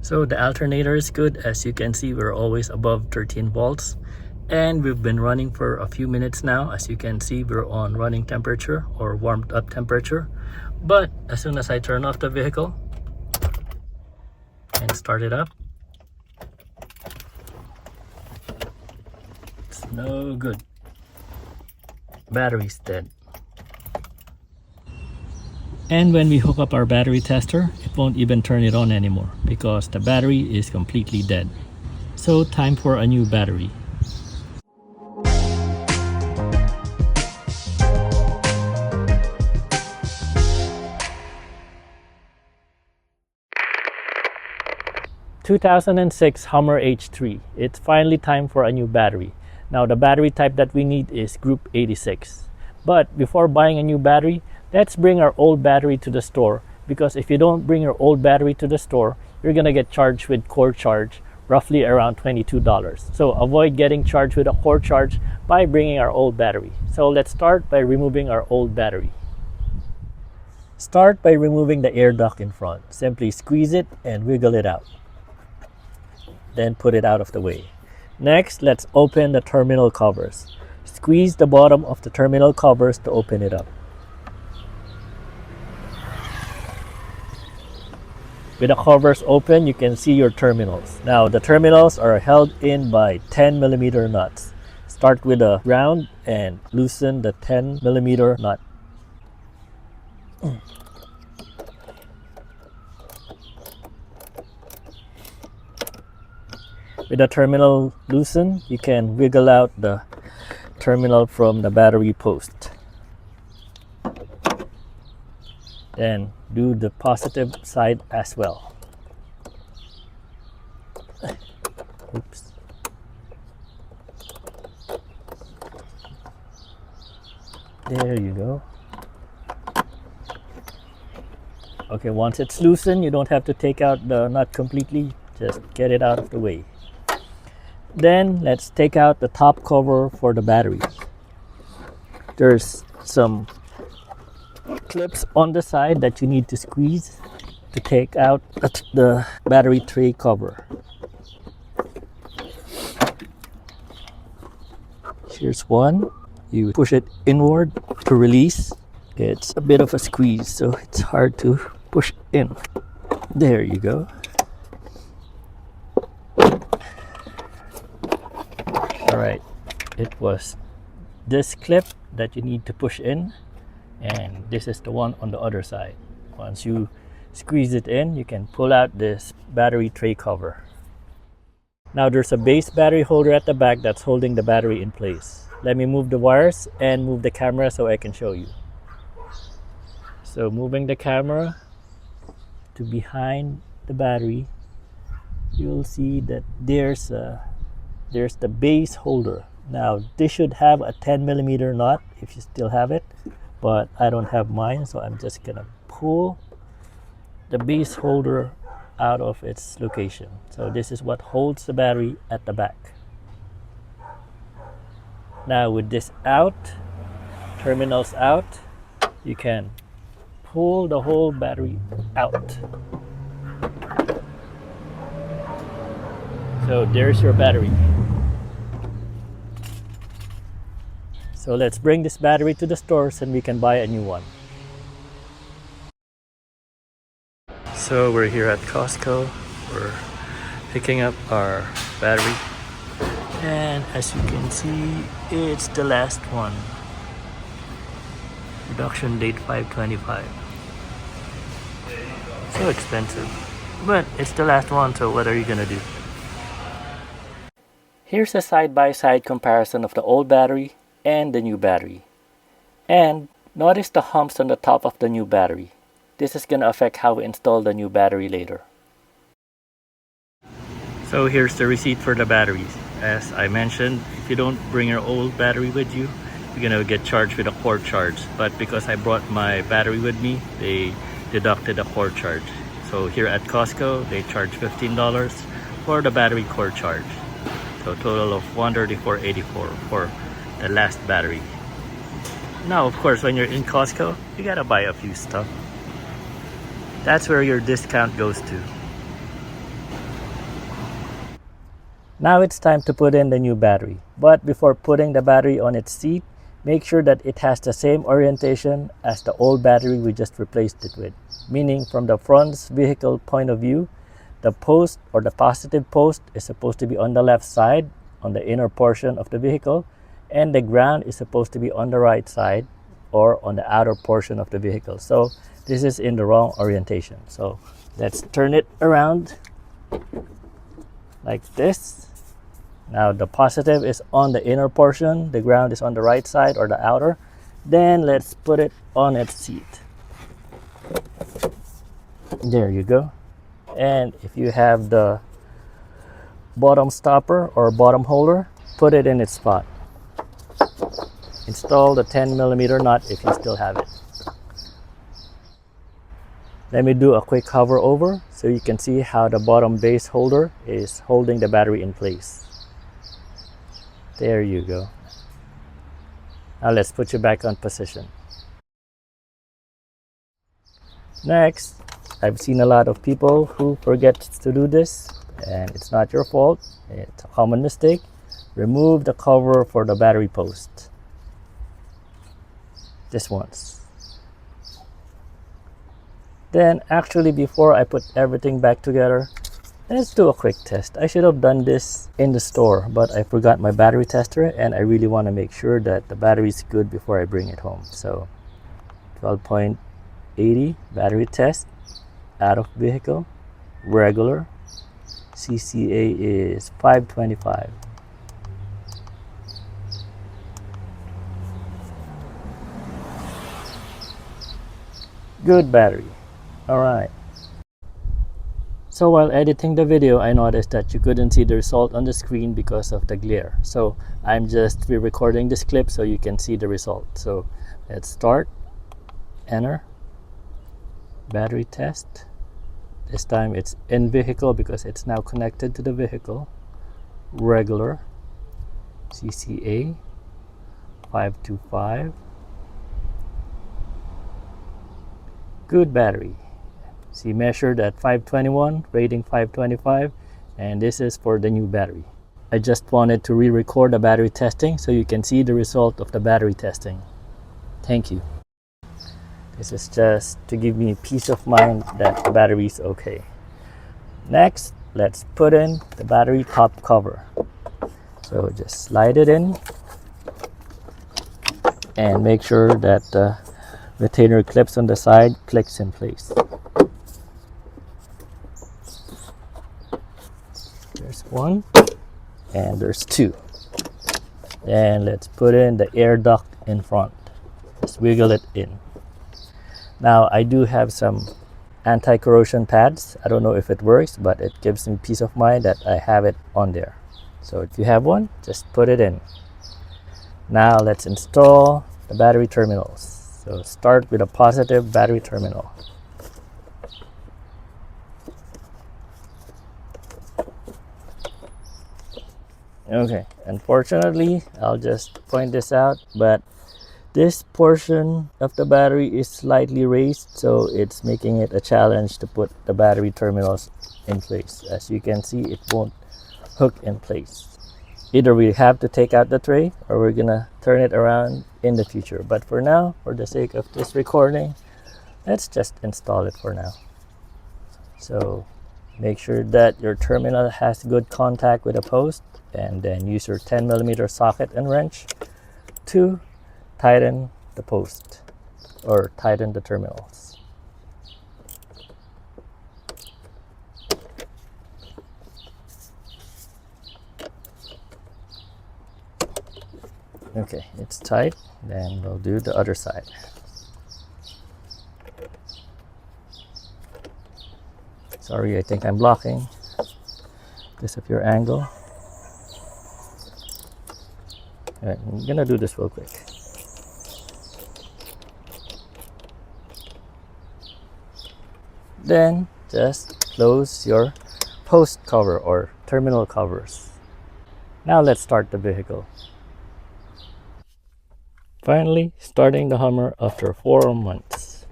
So the alternator is good. As you can see, we're always above 13 volts. And we've been running for a few minutes now. As you can see, we're on running temperature or warmed up temperature. But as soon as I turn off the vehicle and start it up, it's no good. Battery's dead. And when we hook up our battery tester, it won't even turn it on anymore because the battery is completely dead. So time for a new battery. ...2006 Hummer H3. It's finally time for a new battery. Now the battery type that we need is Group 86. But before buying a new battery, let's bring our old battery to the store, because if you don't bring your old battery to the store, you're gonna get charged with core charge, roughly around $22. So avoid getting charged with a core charge by bringing our old battery. So let's start by removing our old battery. Start by removing the air duct in front. Simply squeeze it and wiggle it out. Then put it out of the way. Next, let's open the terminal covers. Squeeze the bottom of the terminal covers to open it up. With the covers open, you can see your terminals. Now, the terminals are held in by 10mm nuts. Start with a ground and loosen the 10mm nut. With the terminal loosened, you can wiggle out the terminal from the battery post. Then do the positive side as well. Oops. There you go. Okay, once it's loosened, you don't have to take out the nut completely. Just get it out of the way. Then let's take out the top cover for the battery. There's some clips on the side that you need to squeeze to take out the battery tray cover. Here's one. You push it inward to release. It's a bit of a squeeze, so it's hard to push in. There you go. Alright, it was this clip that you need to push in, and this is the one on the other side. Once you squeeze it in, you can pull out this battery tray cover. Now there's a base battery holder at the back that's holding the battery in place. Let me move the wires and move the camera so I can show you. So moving the camera to behind the battery, you'll see that there's the base holder. Now this should have a 10mm nut if you still have it, but I don't have mine, so I'm just gonna pull the base holder out of its location. So this is what holds the battery at the back. Now with this out, terminals out, you can pull the whole battery out. So there's your battery. So let's bring this battery to the stores and we can buy a new one. So we're here at Costco. We're picking up our battery. And as you can see, it's the last one. Production date 5/25. So expensive. But it's the last one, so what are you gonna do? Here's a side-by-side comparison of the old battery and the new battery. And notice the humps on the top of the new battery. This is going to affect how we install the new battery later. So here's the receipt for the batteries. As I mentioned, if you don't bring your old battery with you, you're going to get charged with a core charge. But because I brought my battery with me, they deducted a core charge. So here at Costco, they charge $15 for the battery core charge. So a total of $134.84 for the last battery. Now, of course, when you're in Costco, you gotta buy a few stuff. That's where your discount goes to. Now it's time to put in the new battery. But before putting the battery on its seat, make sure that it has the same orientation as the old battery we just replaced it with. Meaning from the front's vehicle point of view, the post or the positive post is supposed to be on the left side on the inner portion of the vehicle, and the ground is supposed to be on the right side or on the outer portion of the vehicle. So this is in the wrong orientation. So let's turn it around like this. Now the positive is on the inner portion, the ground is on the right side or the outer. Then let's put it on its seat. There you go. And if you have the bottom stopper or bottom holder, put it in its spot. Install the 10mm nut if you still have it. Let me do a quick hover over so you can see how the bottom base holder is holding the battery in place. There you go. Now let's put you back on position. Next, I've seen a lot of people who forget to do this, and it's not your fault. It's a common mistake. Remove the cover for the battery post. Just once. Then actually before I put everything back together, let's do a quick test. I should have done this in the store, but I forgot my battery tester and I really want to make sure that the battery is good before I bring it home. So 12.80 battery test, out of vehicle, regular, CCA is 525. Good battery. All right. So while editing the video, I noticed that you couldn't see the result on the screen because of the glare. So I'm just re-recording this clip so you can see the result. So let's start. Enter. Battery test. This time it's in vehicle because it's now connected to the vehicle. Regular. CCA 525. Good battery. See, measured at 521, rating 525, and this is for the new battery. I just wanted to re-record the battery testing so you can see the result of the battery testing. Thank you. This is just to give me peace of mind that the battery is okay. Next, let's put in the battery top cover. So just slide it in and make sure that the retainer clips on the side clicks in place. There's one and there's two. And let's put in the air duct in front. Just wiggle it in. Now I do have some anti-corrosion pads. I don't know if it works, but it gives me peace of mind that I have it on there. So if you have one, just put it in. Now let's install the battery terminals. So start with a positive battery terminal. Okay, unfortunately, I'll just point this out, but this portion of the battery is slightly raised, so it's making it a challenge to put the battery terminals in place. As you can see, it won't hook in place. Either we have to take out the tray or we're gonna turn it around in the future. But for now, for the sake of this recording, let's just install it for now. So make sure that your terminal has good contact with the post, and then use your 10mm socket and wrench to tighten the post or tighten the terminals. Okay, it's tight. Then we'll do the other side. Sorry, I think I'm blocking this of your angle. All right, I'm gonna do this real quick. Then just close your post cover or terminal covers. Now let's start the vehicle. Finally, starting the Hummer after 4 months.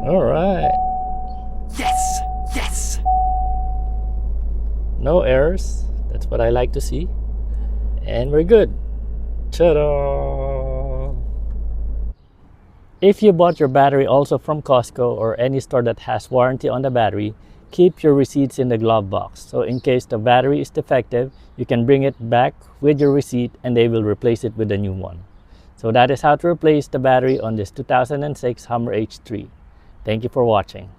All right. Yes! Yes! No errors. That's what I like to see. And we're good. Ta-da! If you bought your battery also from Costco or any store that has warranty on the battery, keep your receipts in the glove box. So in case the battery is defective, you can bring it back with your receipt and they will replace it with a new one. So that is how to replace the battery on this 2006 Hummer H3. Thank you for watching.